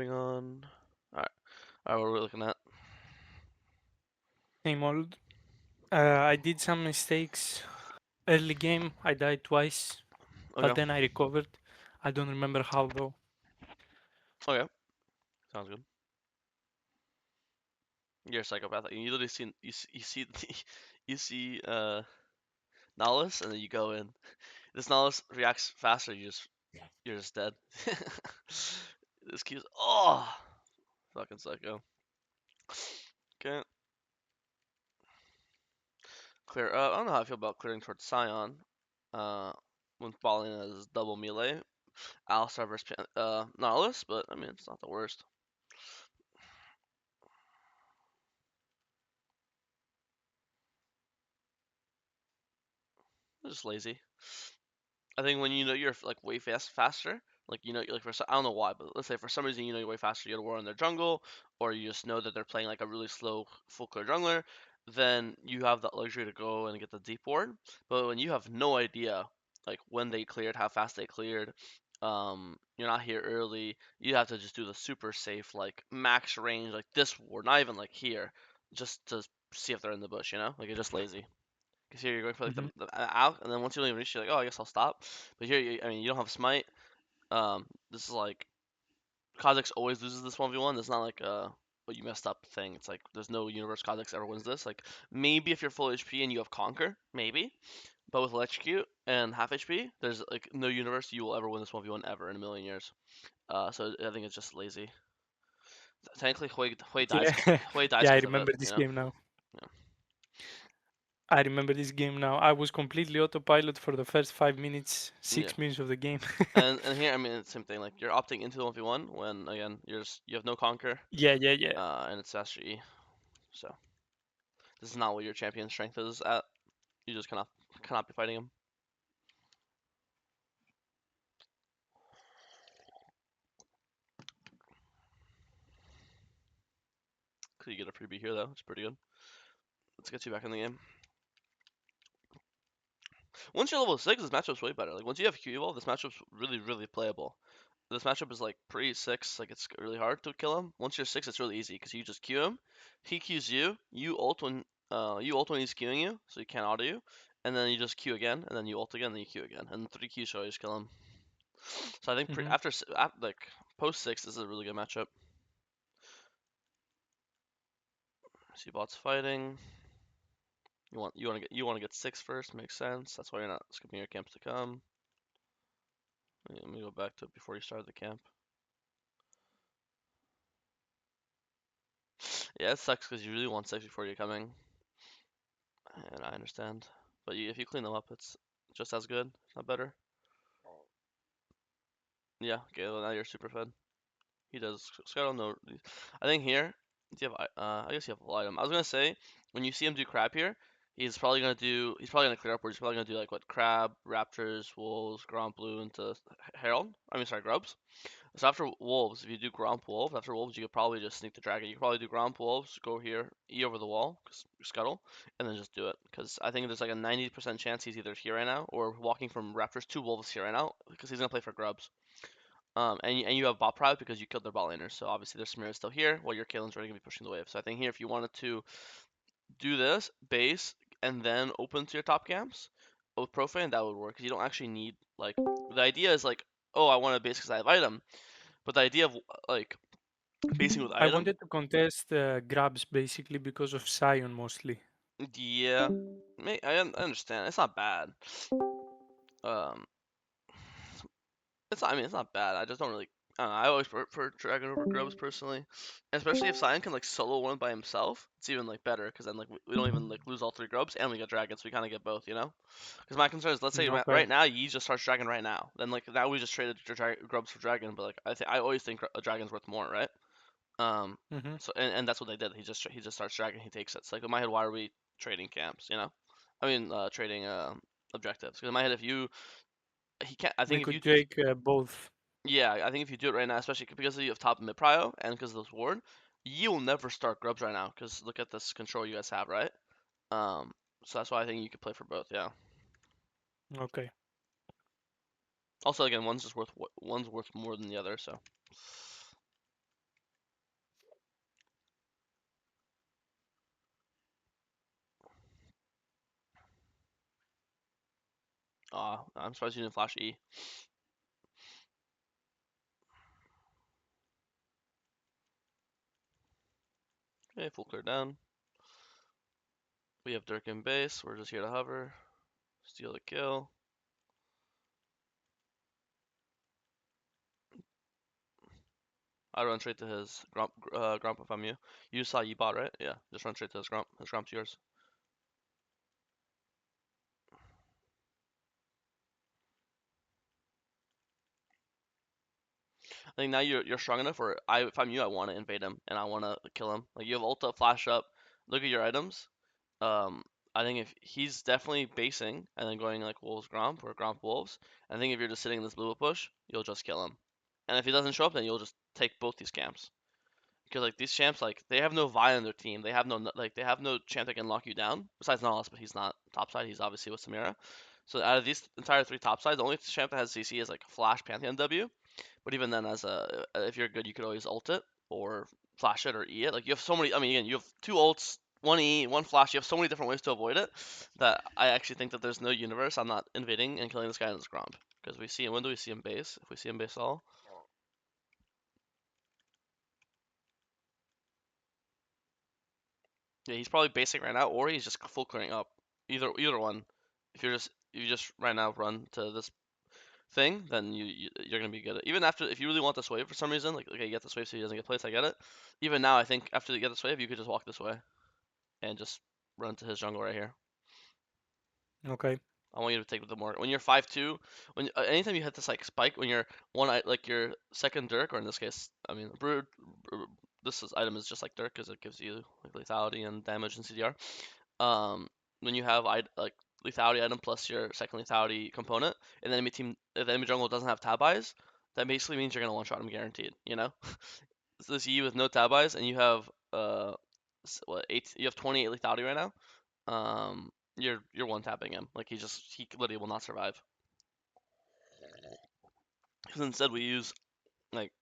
recording on? Alright. Alright, what are we looking at? Same old. I did some mistakes. Early game, I died twice, but Okay. then I recovered. I don't remember how though. Okay. Sounds good. You're a psychopath. You literally see you see Nihilus and then you go in. This Nihilus reacts faster, you're just dead. This keeps fucking psycho. Okay. Clear. I don't know how I feel about clearing towards Scion. Uh when falling as double melee. Alistar versus Nihilus, but I mean it's not the worst. It's just lazy. I think when you know you're like way faster, like like I don't know why, but let's say for some reason you know you're way faster, you got to war in their jungle, or you just know that they're playing like a really slow full clear jungler, then you have that luxury to go and get the deep ward. But when you have no idea like when they cleared, how fast they cleared, you're not here early, you have to just do the super safe like max range like this ward, not even like here, just to see if they're in the bush, like you're just lazy. Because here you're going for like Hmm. the out, and then once you don't even reach, you're like, oh, I guess I'll stop. But here, I mean, you don't have smite. This is like Kha'Zix always loses this 1v1. It's not like what you messed up thing. It's like there's no universe Kha'Zix ever wins this. Like maybe if you're full HP and you have Conquer, maybe. But with Electrocute and half HP, there's like no universe you will ever win this 1v1 ever in a million years. So I think it's just lazy. Technically, Hui dies. Yeah, Hui dies yeah, I because of it. remember this game now. Yeah. I remember this game now. I was completely autopilot for the first 5 minutes, Yeah. 6 minutes of the game. And here, I mean, it's the same thing. Like you're opting into the 1v1 when again you have no conquer, Yeah, yeah, yeah. and it's Master E. So this is not what your champion strength is at. You just cannot be fighting him. Could you get a freebie here though? It's pretty good. Let's get you back in the game. Once you're level 6, this matchup's way better. Like once you have Q evolve, this matchup's really playable. This matchup is like pre-6, like it's really hard to kill him. Once you're 6, it's really easy because you just Q him, he Qs you, you ult when he's Qing you, so he can't auto you, and then you just Q again, and then you ult again, and then you Q again, and 3 Qs should always kill him. So I think Hmm. like post 6, this is a really good matchup. See bots fighting. You want to get 6 first, makes sense. That's why you're not skipping your camps to come. Let me go back to it before you start the camp. Yeah, it sucks because you really want 6 before you're coming, and I understand. But if you clean them up, it's just as good, if not better. Yeah, okay, well now you're super fed. He does Scuttle, no. I think here, do you have, I guess you have a full item. I was gonna say, when you see him do crab here, he's probably gonna clear upwards. He's probably gonna do like what, crab, raptors, wolves, Grand Blue into Herald. I mean, sorry, grubs. So after wolves, if you do Gromp wolf, after wolves you could probably just sneak the dragon. You could probably do Gromp wolves, go here, E over the wall, scuttle, and then just do it. Because I think there's like a 90% chance he's either here right now or walking from raptors to wolves here right now because he's gonna play for grubs. And you have bot private because you killed their bot laners, so obviously their Samira is still here while your Kaelin's already gonna be pushing the wave. So I think here, if you wanted to do this base and then open to your top camps with profane, that would work. Because you don't actually need like the idea is like, oh, I want to base because I have item, but the idea of like basing with I item, wanted to contest grabs basically because of Sion mostly. yeah, I understand. It's not bad. Um, I mean, it's not bad. I just don't really. I don't know, I always prefer Dragon over Grubs personally, especially if Sion can like solo one by himself. It's even like better because then like we don't even like lose all 3 Grubs and we get Dragon, so we kind of get both, Because my concern is, let's say Okay. right now Yi just starts Dragon right now, then like now we just traded Grubs for Dragon, but like I always think a Dragon's worth more, right? Um, Hmm. so and that's what they did. He just starts Dragon, he takes it. So like in my head, why are we trading camps? I mean trading objectives. Because in my head, if you he can't. I We think if could you take both. yeah, I think if you do it right now, especially because you have top and mid prio and because of this ward, you will never start grubs right now because look at this control you guys have, right? Um, so that's why I think you could play for both. Yeah. Okay. Also, again, one's worth more than the other. So I'm surprised you didn't flash E. Okay, full clear down. We have Dirk in base. We're just here to hover. Steal the kill. I run straight to his Grump if I'm you. You saw you bot, right? Yeah, just run straight to his Grump. His Grump's yours. I think now you're strong enough where if I'm you, I want to invade him and I want to kill him. Like you have ult up, flash up. Look at your items. Um, I think if he's definitely basing and then going like Wolves Gromp or Gromp Wolves, I think if you're just sitting in this blue push, you'll just kill him. And if he doesn't show up, then you'll just take both these camps. Because like these champs, like they have no Vi on their team. They have no champ that can lock you down. Besides Nautilus, but he's not topside. He's obviously with Samira. So out of these entire three topsides, the only champ that has CC is like Flash, Pantheon, W. But even then, as a if you're good, you could always ult it or flash it or E it. Like you have so many. I mean, again, you have two ults, one E, one flash. You have so many different ways to avoid it that I actually think that there's no universe. I'm not invading and killing this guy in his Gromp because we see him. When do we see him base? If we see him base all, yeah, he's probably basing right now, or he's just full clearing up. Either one. If you just right now run to this thing, then you're gonna be good. Even after, if you really want this wave for some reason, like okay, you get this wave so he doesn't get placed. I get it. Even now, I think after you get this wave, you could just walk this way and just run to his jungle right here. Okay. I want you to take the more when you're 5-2. When anytime you hit this like spike, when you're like your second Dirk, or in this case, I mean, item is just like Dirk because it gives you like lethality and damage and CDR. Um, when you have like lethality item plus your second lethality component, and the enemy team, if the enemy jungle doesn't have tab eyes, that basically means you're gonna one shot him guaranteed. You know, so this E with no tab eyes, and you have what eight? You have 28 lethality right now. You're one tapping him. Like he literally will not survive. Because instead we use like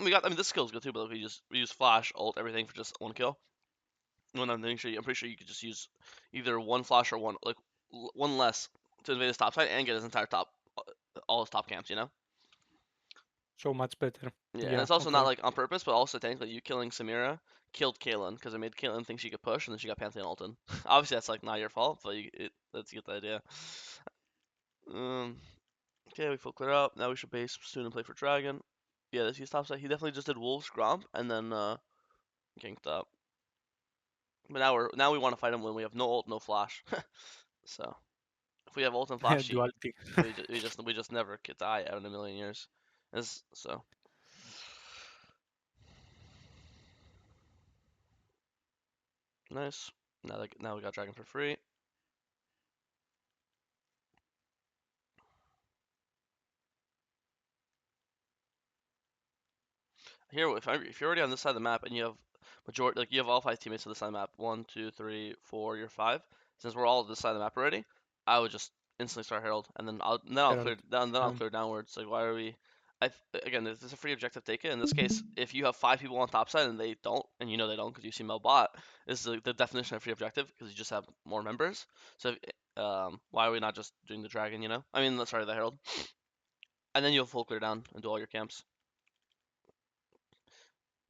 I mean this skill's good too, but we use flash, ult, everything for just one kill. When I'm pretty sure you could just use either one flash or one less to invade his top side and get his entire all his top camps. You know. So much better. Yeah, and Yeah. it's also not Okay. like on purpose, but also technically you killing Samira killed Caitlyn because it made Caitlyn think she could push, and then she got Pantheon ulted. Obviously that's like not your fault, but that's you get the idea. Um, okay, we full clear up. Now we should base soon and play for Dragon. Yeah, this he's top side. He definitely just did Wolves Gromp and then ganked up. But now we want to fight him when we have no ult, no flash. So if we have ult and flash, Duality. we just never could die out in a million years. So nice. Now we got Dragon for free. Here, if you're already on this side of the map and you have majority, like you have all five teammates on this side of the map, one, two, three, four, you're five. Since we're all on this side of the map already, I would just instantly start Herald, and Herald. I'll clear downwards. Like why are we? Again, this is a free objective. Take it. In this case, if you have five people on top side and they don't, and you know they don't because you see Mel bot, this is the definition of free objective because you just have more members. So why are we not just doing the dragon? You know, I mean, sorry, the Herald, and then you'll full clear down and do all your camps.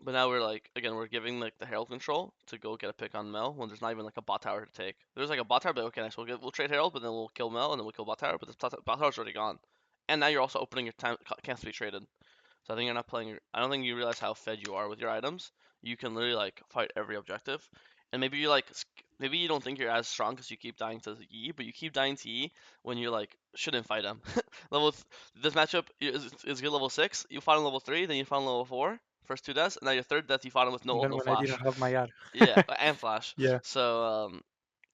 But now we're like, again, we're giving like the Herald control to go get a pick on Mel when there's not even like a bot tower to take. There's like a bot tower, but okay, nice. We'll trade Herald, but then we'll kill Mel and then we'll kill bot tower. But the bot tower's already gone. And now you're also opening your time camps to be traded. So I think you're not playing. I don't think you realize how fed you are with your items. You can literally like fight every objective, and maybe you like maybe you don't think you're as strong because you keep dying to E, but you keep dying to E when you're like shouldn't fight him. This matchup is good level 6. You fought on level 3, then you fought on level 4. First two deaths, and now your third death you fought him with no And ult, then no when I didn't flash. have my R. Yeah, and flash. Yeah. So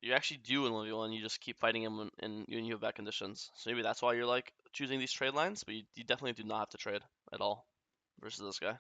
you actually do in 1v1. You just keep fighting him when you have bad conditions. So maybe that's why you're like choosing these trade lines, but you definitely do not have to trade at all versus this guy.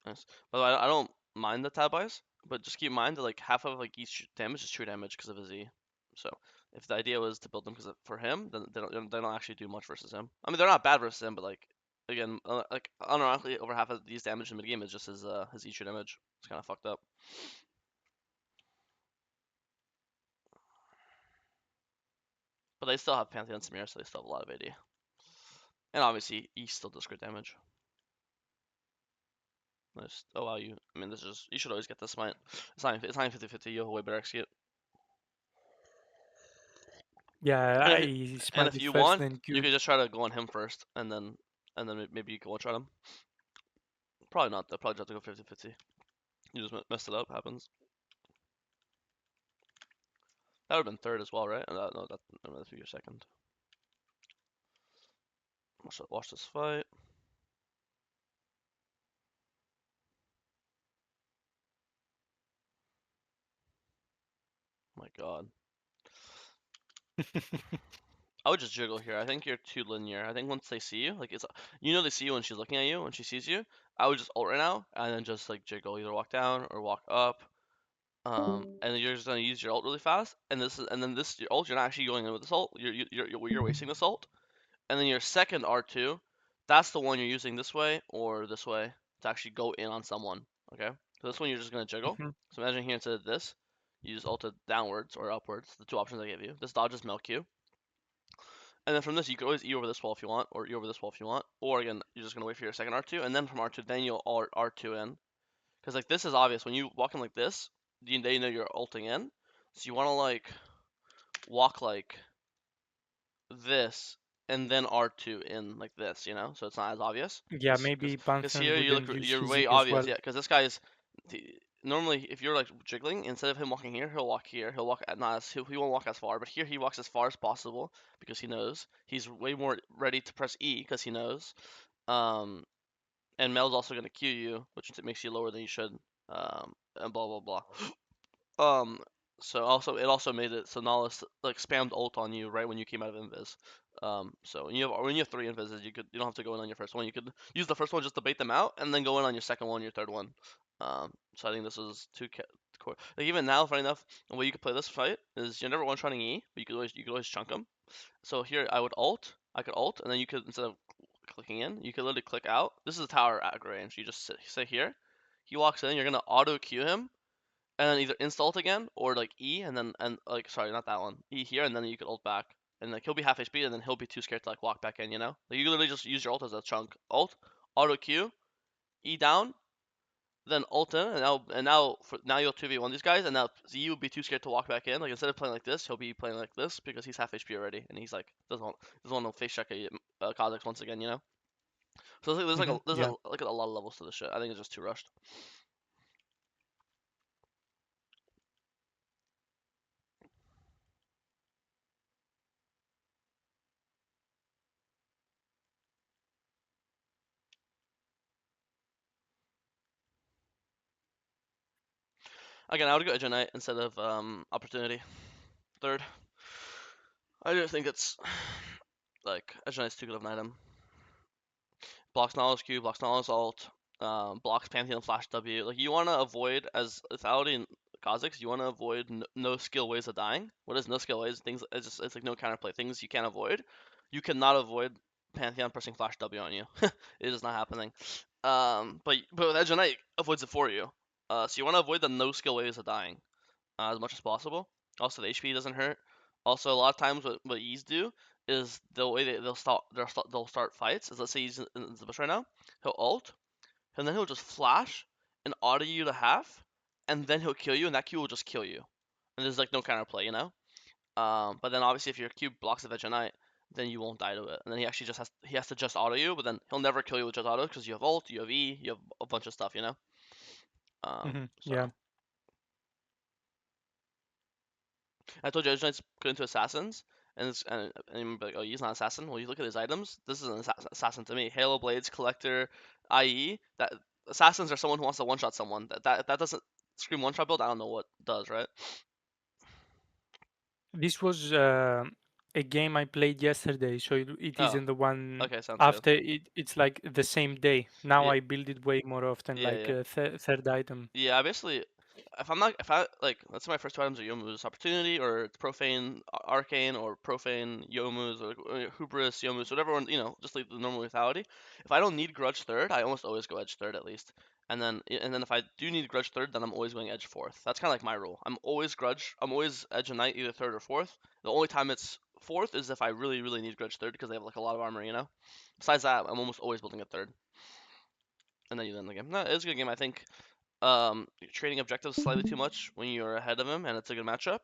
Nice. By the way, I don't mind the tab eyes. but just keep in mind that like half of like each damage is true damage because of his E. So if the idea was to build them because for him, then they don't actually do much versus him. I mean, they're not bad versus him, but like again, like unironically, over half of these damage in mid game is just his E true damage. It's kind of fucked up. But they still have Pantheon Samir, so they still have a lot of AD. And obviously, E still does crit damage. Nice. Oh wow, I mean, this is you should always get this smite. It's not 50-50. You have a way better execute. Yeah, And I and smite if it you first, want, then you Q. could just try to go on him first, and then maybe you can one shot him. Probably not. They'll probably just have to go 50-50. You just messed it up. Happens. That would have been third as well, right? No, that'd be your second. Watch this fight. My God. I would just jiggle here. I think you're too linear. I think once they see you, like they see you when she's looking at you, when she sees you. I would just ult right now, and then just like jiggle, either walk down or walk up. And then you're just gonna use your ult really fast, and this your ult, you're not actually going in with this ult. You're wasting this ult, and then your second R2, that's the one you're using this way or this way to actually go in on someone. Okay, so this one you're just gonna jiggle. Mhm. So imagine here instead of this, you just ult it downwards or upwards. The two options I give you. This dodges milk you, and then from this you can always E over this wall if you want, or E over this wall if you want, or again you're just gonna wait for your second R2, and then from R2 then you'll R2 in. Because like this is obvious when you walk in like this, they know you're ulting in. So you want to like walk like this and then R2 in like this, so it's not as obvious. Yeah, maybe Because Pantheon here wouldn't use you're his way E as obvious, well. yeah. Because this guy's normally if you're like jiggling, instead of him walking here, he'll walk here. He'll walk at not as he won't walk as far, but here he walks as far as possible because he knows he's way more ready to press E because he knows. Um, and Mel's also gonna Q you, which makes you lower than you should. And blah blah blah. Um, so it also made it so Nala like spammed ult on you right when you came out of invis. So when you have three invises, you don't have to go in on your first one. You could use the first one just to bait them out, and then go in on your second one, your third one. So I think this was core. Like even now, funny enough, the way you could play this fight is you're never one shotting E, but you could always chunk them. So here I could ult, and then you could instead of clicking in, you could literally click out. This is a tower aggro range. You just sit here. He walks in, you're gonna auto queue him, and then either install again or like E and like sorry, not that one. E here and then you could ult back. And like he'll be half HP and then he'll be too scared to like walk back in, you know? Like you literally just use your ult as a chunk. Ult, auto Q, E down, then ult in, and now you'll 2v1 these guys, and now Z will be too scared to walk back in. Like instead of playing like this, he'll be playing like this because he's half HP already, and he's like doesn't want to face check a Kha'Zix once again, you know? So there's Yeah. like a lot of levels to this shit. I think it's just too rushed. Again, I would go Edge Knight instead of Opportunity. Third. I just think it's like Edge Knight's too good of an item. Blocks Knowledge Q, blocks Knowledge Alt, blocks Pantheon Flash W. Like you want to avoid as lethality in Kha'Zix, you want to avoid no skill ways of dying. What is no skill ways? Things it's like no counterplay. Things you can't avoid. You cannot avoid Pantheon pressing Flash W on you. It is not happening. But with Edge Knight avoids it for you. So you want to avoid the no skill ways of dying as much as possible. Also, the HP doesn't hurt. Also, a lot of times what E's do is the way they'll start fights is let's say he's in the bush right now, he'll ult, and then he'll just flash and auto you to half, and then he'll kill you, and that Q will just kill you. And there's like no counterplay, you know. But then obviously if your Q blocks the Veg Knight, then you won't die to it, and then he actually has to just auto you, but then he'll never kill you with just auto because you have ult, you have E, you have a bunch of stuff, you know. Yeah. So. I told you Edge Knight's good into assassins, and you're like, oh, he's not an assassin. Well, you look at his items. This is an assassin to me. Halo Blades, Collector, IE. That assassins are someone who wants to one shot someone. That doesn't scream one shot build. I don't know what does, right? This was a game I played yesterday, so it Oh, isn't the one okay, sounds good. after it's like the same day. Now Yeah, I build it way more often, yeah, like yeah, a third item. yeah. I basically if I like, let's say my first two items are Yomu's Opportunity, or it's Profane Arcane, or Profane Yomu's, or Hubris Yomu's, whatever one, just like the normal lethality. If I don't need Grudge third, I almost always go Edge third at least. And then if I do need Grudge third, then I'm always going Edge fourth. That's kind of like my rule. I'm always Edge and Knight either third or fourth. The only time it's fourth is if I really, really need Grudge third because they have like a lot of armor. Besides that, I'm almost always building a third. And then you end the game. No, it was a good game. I think you're trading objectives slightly too much when you're ahead of him and it's a good matchup.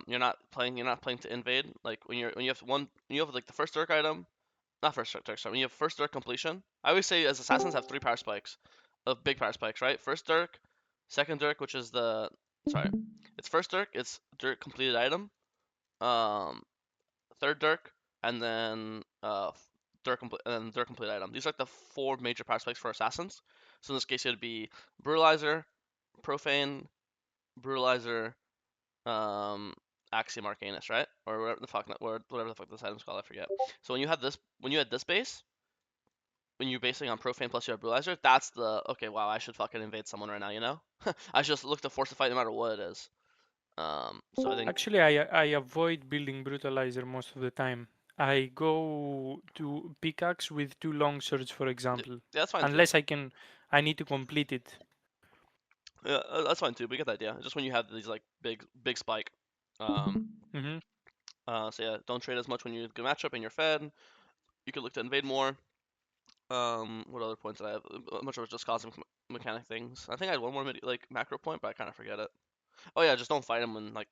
You're not playing to invade. Like when you have like the first Dirk item, not first Dirk, sorry, when you have first Dirk completion. I always say as assassins have three power spikes, of big power spikes, right? First Dirk, second Dirk, which is sorry, it's first Dirk, it's Dirk completed item, um, third Dirk, and then Dirk complete item. These are like the four major power spikes for assassins. So in this case, it would be Brutalizer, Profane, Brutalizer, um, Axiom Arcanus, right? Or whatever the fuck this item's called, I forget. So when you had this base, when you're basing on Profane plus you have Brutalizer, that's okay, wow, I should fucking invade someone right now. I should just look to force a fight no matter what it is. So I think Actually, I avoid building Brutalizer most of the time. I go to pickaxe with two long swords, for example, yeah, that's fine too. unless I need to complete it. Yeah, that's fine too. We get the idea. Just when you have these like big spike. hmm So yeah, don't trade as much when you good matchup and you're fed. You could look to invade more. What other points did I have? Much of it was just cosmic mechanic things. I think I had one more macro point, but I kind of forget it. Oh yeah, just don't fight him when like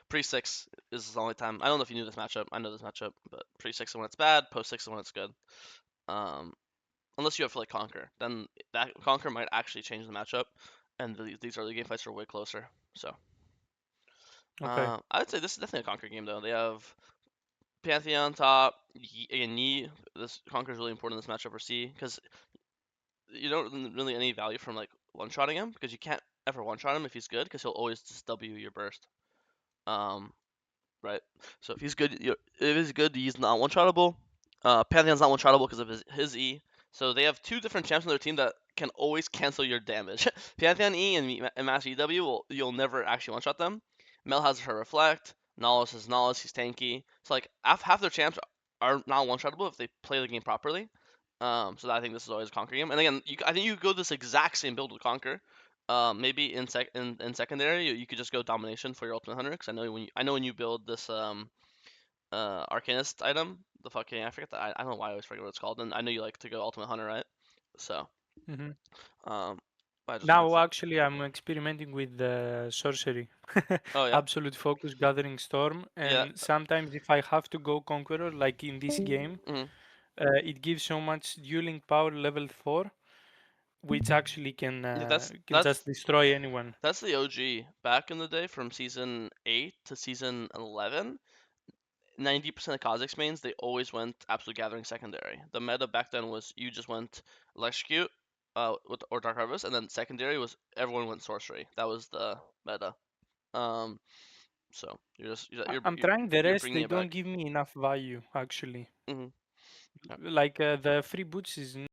pre 6 is the only time. I don't know if you knew this matchup. I know this matchup, but pre 6 is when it's bad, post 6 is when it's good. Um, unless you have like Conquer, then that Conquer might actually change the matchup, and these early game fights are way closer. So Okay. I would say this is definitely a Conquer game though. They have Pantheon top, and Yi. This Conquer is really important in this matchup for C because you don't really any value from like one-shotting him because you can't ever one-shot him if he's good because he'll always just W your burst. Um, right. So if he's good, he's not one-shottable. Pantheon's not one-shottable because of his E. So they have two different champs on their team that can always cancel your damage. Pantheon E and Master EW, you'll never actually one-shot them. Mel has her Reflect. Nolus is Nolus. He's tanky. So like half their champs are not one-shottable if they play the game properly. So I think this is always a Conquer game. And again, I think you could go this exact same build with Conquer. Maybe in secondary you could just go Domination for your Ultimate Hunter because I know when you build this Arcanist item, the fucking I forget I don't know why I always forget what it's called. And I know you like to go Ultimate Hunter, right? So hmm um, I just wanted Now, to. actually, I'm experimenting with the sorcery, Oh yeah, absolute focus, gathering storm, yeah. and sometimes if I have to go conqueror, like in this game, Mhm. it gives so much dueling power level 4, which actually Yeah, can just destroy anyone. that's the OG back in the day from season 8 to season 11. 90% of Kha'Zix mains, they always went Absolute Gathering secondary. The meta back then was you just went Electrocute or Dark Harvest, and then secondary was everyone went Sorcery. That was the meta. Um, so I'm trying the you're rest, bringing they it don't back. give me enough value, actually. Hmm Like the free boots is